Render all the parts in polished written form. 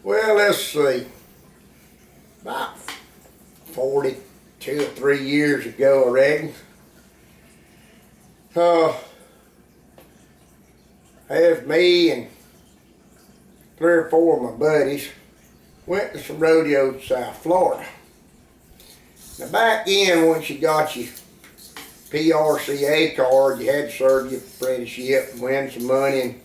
Well, let's see. About 42 or 3 years ago, I reckon. There's me and 3 or 4 of my buddies went to some rodeos in South Florida. Now back then, once you got your PRCA card, you had to serve your apprenticeship and win some money, and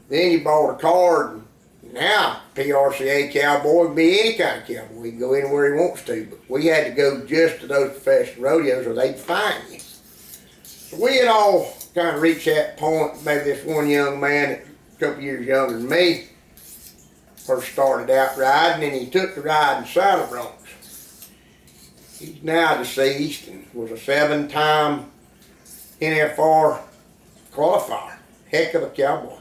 then you bought a card. And now, PRCA cowboy can be any kind of cowboy. He can go anywhere he wants to, but we had to go just to those professional rodeos or they'd fine you. So we had all kind of reached that point. Maybe this one young man, a couple years younger than me, first started out riding, and he took the riding saddle broncs. He's now deceased and was a 7-time NFR qualifier. Heck of a cowboy.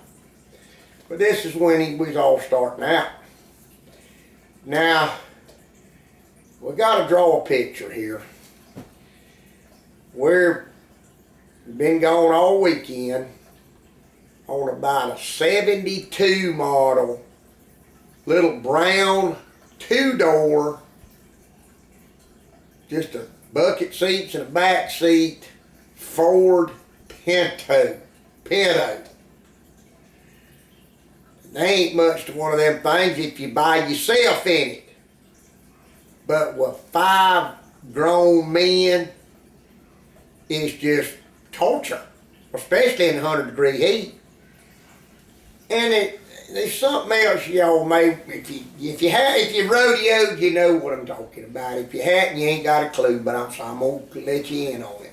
But this is when he was all starting out. Now, we got to draw a picture here. We've been gone all weekend on about a 72 model, little brown 2-door, just a bucket seats and a back seat, Ford Pinto. There ain't much to one of them things if you buy yourself in it. But with 5 grown men, it's just torture, especially in 100-degree heat. And there's something else y'all may, if you rodeoed, you know what I'm talking about. If you hadn't, you ain't got a clue, but I'm gonna let you in on it.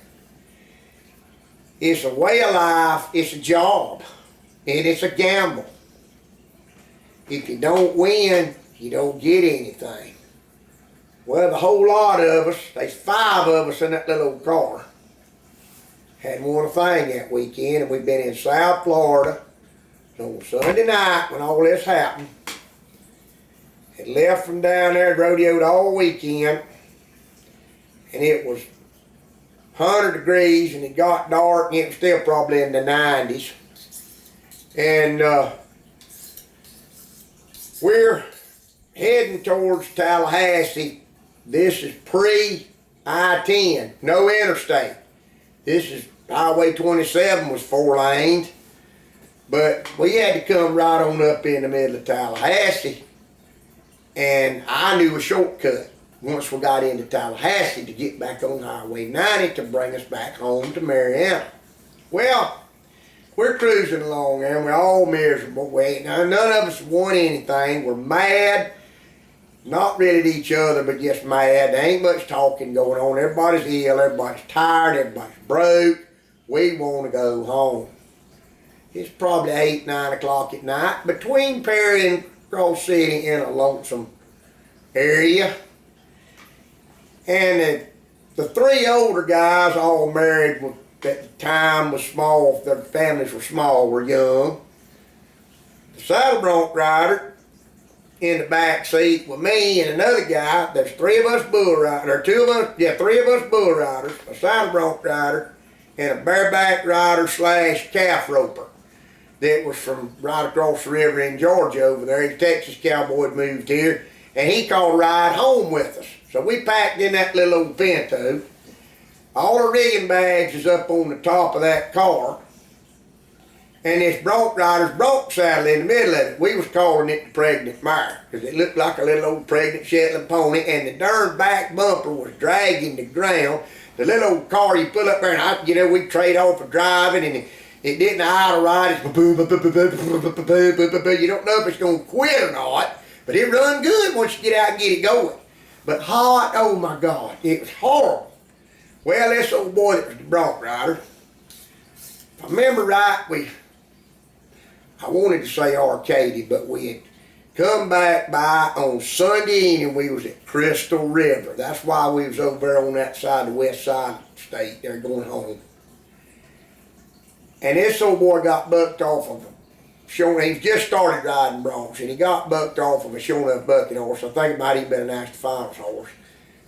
It's a way of life, it's a job, and it's a gamble. If you don't win, you don't get anything. Well, the whole lot of us, there's 5 of us in that little old car, hadn't won a thing that weekend, and we've been in South Florida. So Sunday night, when all this happened, had left from down there, rodeoed all weekend, and it was 100 degrees, and it got dark, and it was still probably in the 90s. And we're heading towards Tallahassee. This is pre-I-10, no interstate. This is Highway 27 was 4 lanes, but we had to come right on up in the middle of Tallahassee, and I knew a shortcut once we got into Tallahassee to get back on Highway 90 to bring us back home to Mariana. Well, we're cruising along and we're all miserable. None of us won anything. We're mad. Not really at each other, but just mad. There ain't much talking going on. Everybody's ill. Everybody's tired. Everybody's broke. We want to go home. It's probably 8, 9 o'clock at night between Perry and Cross City in a lonesome area. And the 3 older guys, all married, at the time was small, their families were small, were young. The saddle bronc rider in the back seat with me and another guy. There's 3 of us bull riders, or 3 of us bull riders, a saddle bronc rider, and a bareback rider / calf roper that was from right across the river in Georgia over there. He's a Texas cowboy, moved here, and he called a ride home with us. So we packed in that little old Pinto. All the rigging bags is up on the top of that car. And this bronc rider's bronc saddle in the middle of it. We was calling it the pregnant mare, because it looked like a little old pregnant Shetland pony, and the darn back bumper was dragging the ground. The little old car you pull up there, and we'd trade off for driving, and it didn't know how to ride. It's you don't know if it's going to quit or not, but it run good once you get out and get it going. But hot, oh my God, it was horrible. Well, this old boy that was the bronc rider, if I remember right, I wanted to say Arcadia, but we had come back by on Sunday and we was at Crystal River. That's why we was over there on that side, the west side of the state, there going home. And this old boy got bucked off of he just started riding broncs, and he got bucked off of a sure enough bucking horse. I think it might even been a National Finals horse.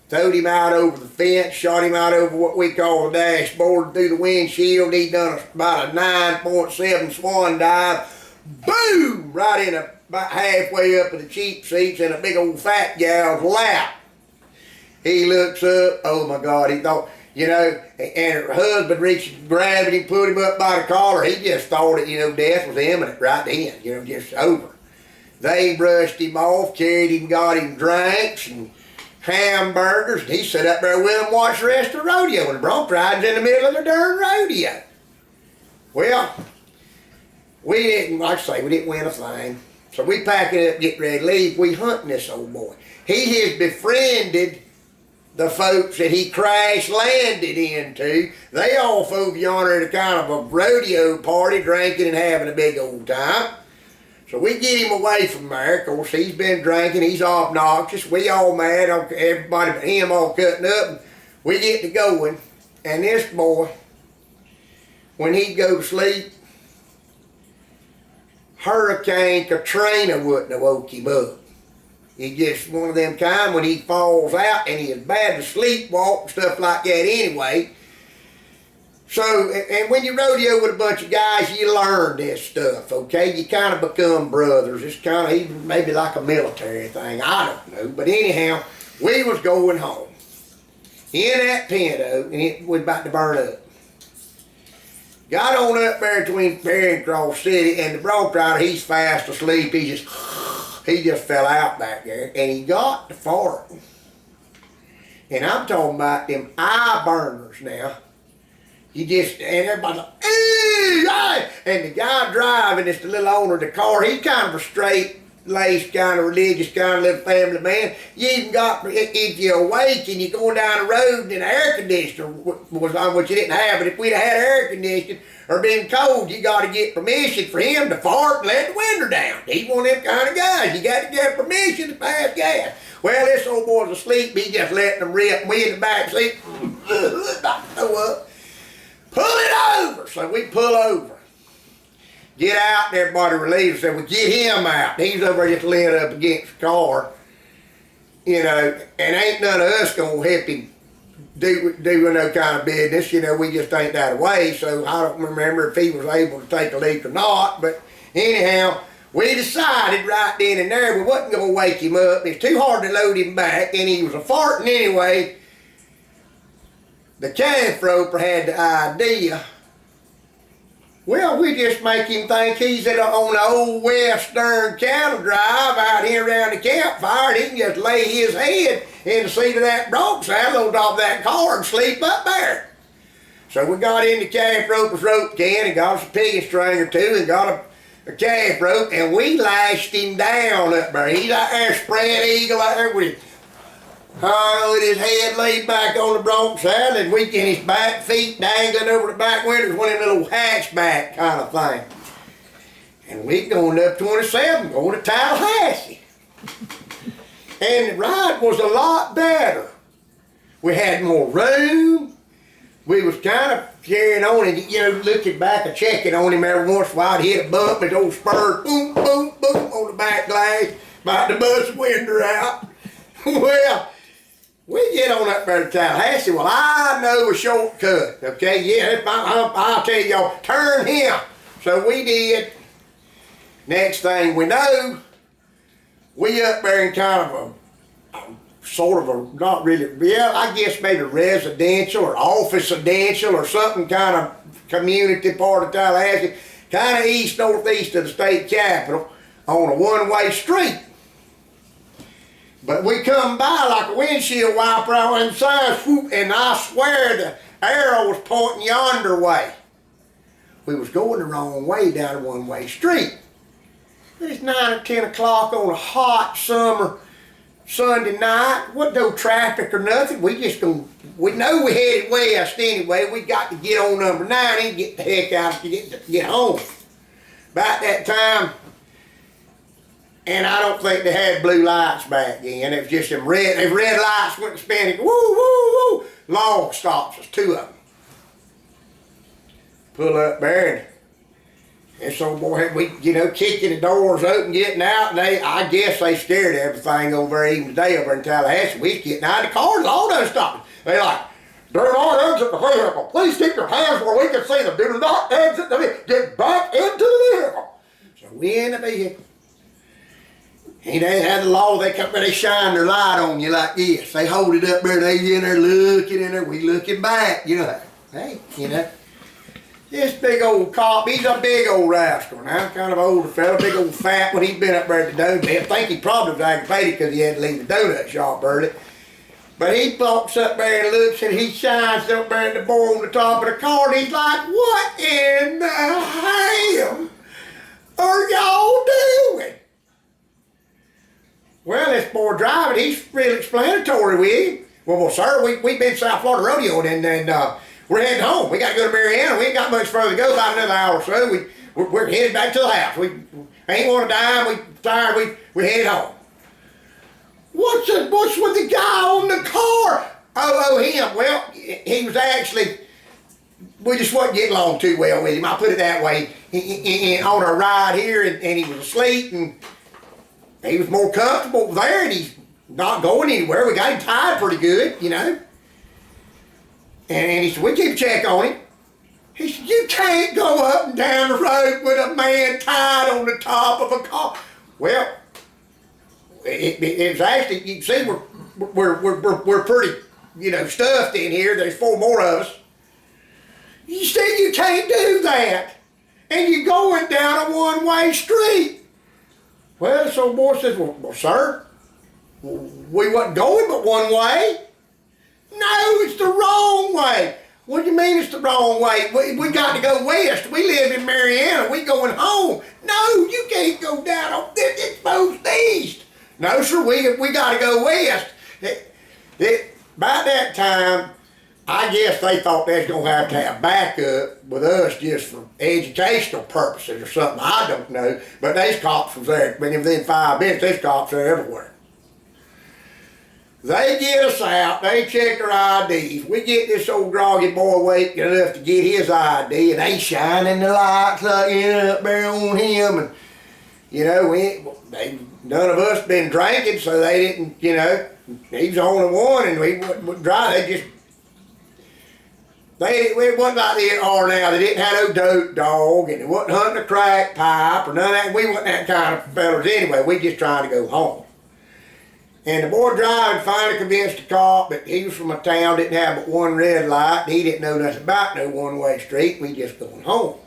Towed him out over the fence, shot him out over what we call the dashboard through the windshield. He done about a 9.7 swan dive, boom, right in about halfway up in the cheap seats in a big old fat gal's lap. He looks up, oh my God, he thought, you know, and her husband reached and grabbed him, put him up by the collar. He just thought that, you know, death was imminent right then, you know, just over. They brushed him off, carried him, got him drinks and hamburgers, and he sat up there with them and watched the rest of the rodeo, and the bronc ride's in the middle of the darn rodeo. Well, we didn't, like I say, we didn't win a thing. So we pack it up, get ready to leave. We hunting this old boy. He has befriended the folks that he crash landed into. They off over yonder at a kind of a rodeo party, drinking and having a big old time. So we get him away from there. Of course, he's been drinking, he's obnoxious. We all mad, everybody but him all cutting up. And we get to going, and this boy, when he'd go to sleep, Hurricane Katrina wouldn't have woke him up. He's just one of them kind when he falls out, and he is bad to sleepwalk and stuff like that anyway. So, and when you rodeo with a bunch of guys, you learn this stuff, okay? You kind of become brothers. It's kind of even maybe like a military thing. I don't know. But anyhow, we was going home in that Pinto, and it was about to burn up. Got on up there between Perry and Cross City, and the bronc rider, he's fast asleep. He just fell out back there, and he got to farting. And I'm talking about them eye burners now. You just, and everybody's like, ooh, aye. And the guy driving, it's the little owner of the car, he's kind of a straight-laced, kind of religious, kind of little family man. You even got, if you're awake and you're going down the road and the air conditioner was on, which you didn't have, but if we'd have had air conditioning or been cold, you got to get permission for him to fart and let the window down. He's one of them kind of guys. You got to get permission to pass gas. Well, this old boy's asleep. He just letting them rip. We in the back seat. Throw up. Pull it over. So we pull over. Get out, and everybody relieves. So we get him out. He's over there just laying up against the car. You know, and ain't none of us gonna help him do no kind of business. You know, we just ain't that way. So I don't remember if he was able to take a leak or not. But anyhow, we decided right then and there we wasn't gonna wake him up. It's too hard to load him back, and he was a farting anyway. The calf roper had the idea, well, we just make him think he's on the old western cattle drive out here around the campfire, and he can just lay his head in the seat of that bronc saddle on top of that car and sleep up there. So we got in the calf roper's rope can and got us a pigging string or two and got a calf rope, and we lashed him down up there. He's out there spread eagle out there with his head laid back on the bronc saddle, and we get his back feet dangling over the back windows, one of them little hatchback kind of thing. And we going up 27, going to Tallahassee. And the ride was a lot better. We had more room. We was kind of carrying on and, you know, looking back and checking on him every once in a while. He'd hit a bump and those spurs, boom, boom, boom, on the back glass, about to bust the window out. Well, we get on up there to Tallahassee. Well, I know a shortcut, okay? Yeah, I'll tell y'all, turn him. So we did. Next thing we know, we up there in kind of a sort of a, not really, yeah, I guess maybe residential or office-idential or something kind of community part of Tallahassee, kind of east-northeast of the state capitol on a one-way street. But we come by like a windshield wiper out on the side, whoop, and I swear the arrow was pointing yonder way. We was going the wrong way down a one-way street. It's 9 or 10 o'clock on a hot summer Sunday night. Wasn't no traffic or nothing. We know we headed west anyway. We got to get on number 9 and get the heck out to get home. About that time, and I don't think they had blue lights back then. It was just them red lights went spinning. Woo, woo, woo. Long stops, there's 2 of them. Pull up there, and this old boy, we, you know, kicking the doors open, getting out, and I guess they scared everything over there even today over in Tallahassee. We was getting out of the car, and all done stopped. They like, do not exit the vehicle. Please keep your hands where we can see them. Do not exit the vehicle. Get back into the vehicle. So We in the vehicle. And they had the law, they come there, they shine their light on you like this. They hold it up there, they in there looking in there, we looking back, you know. Hey, you know. This big old cop, he's a big old rascal now, kind of older fella, big old fat one. He's been up there at the donut. I think he probably was aggravated because he had to leave the donut shop early. But he walks up there and looks and he shines up there at the boy on the top of the car and he's like, what in the hell are y'all doing? Well, this boy driving, he's real explanatory with him. Well, sir, we've been South Florida rodeo and we're heading home. We got to go to Mariana. We ain't got much further to go, about another hour or so. We're headed back to the house. We ain't want to die. We tired. We headed home. What's with the guy on the car? Oh, him. Well, he was actually, we just wasn't getting along too well with him. I'll put it that way. On our ride here, and he was asleep, and he was more comfortable there, and he's not going anywhere. We got him tied pretty good, you know. And he said, we keep a check on him. He said, you can't go up and down the road with a man tied on the top of a car. Well, it was actually, you can see we're pretty, you know, stuffed in here. There's 4 more of us. You said you can't do that. And you're going down a one-way street. Well, this old boy says, well, sir, we wasn't going but one way. No, it's the wrong way. What do you mean it's the wrong way? We got to go west. We live in Mariana. We going home. No, you can't go down on this. It's supposed east. No, sir, we got to go west. By that time, I guess they thought they was going to have backup with us just for educational purposes or something. I don't know. But these cops was there. Within 5 minutes, these cops are everywhere. They get us out, they check our IDs. We get this old groggy boy awake enough to get his ID, and they shining the lights up there on him. And, you know, none of us been drinking, so they didn't, you know, he was the only one, and we wouldn't drive. It wasn't like they are now. They didn't have no dope dog, and they wasn't hunting a crack pipe or none of that. We wasn't that kind of fellas anyway. We just trying to go home. And the boy driving finally convinced the cop that he was from a town, didn't have but one red light, and he didn't know nothing about no one-way street. We just going home.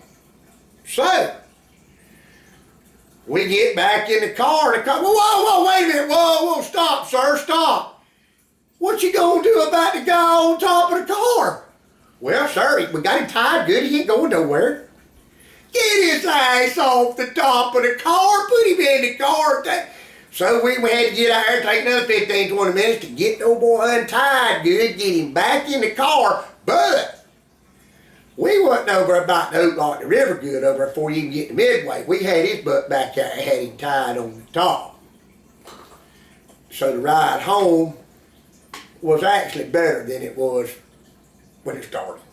So, we get back in the car, and the cop, whoa, wait a minute, whoa, stop, sir, stop. What you gonna do about the guy on top of the car? Well, sir, we got him tied good, he ain't going nowhere. Get his ass off the top of the car, put him in the car. So we had to get out there, take another 15, 20 minutes to get the old boy untied good, get him back in the car, but we wasn't over about the Oak the river good over before you can get to Midway. We had his butt back there and had him tied on the top. So the ride home was actually better than it was when it started.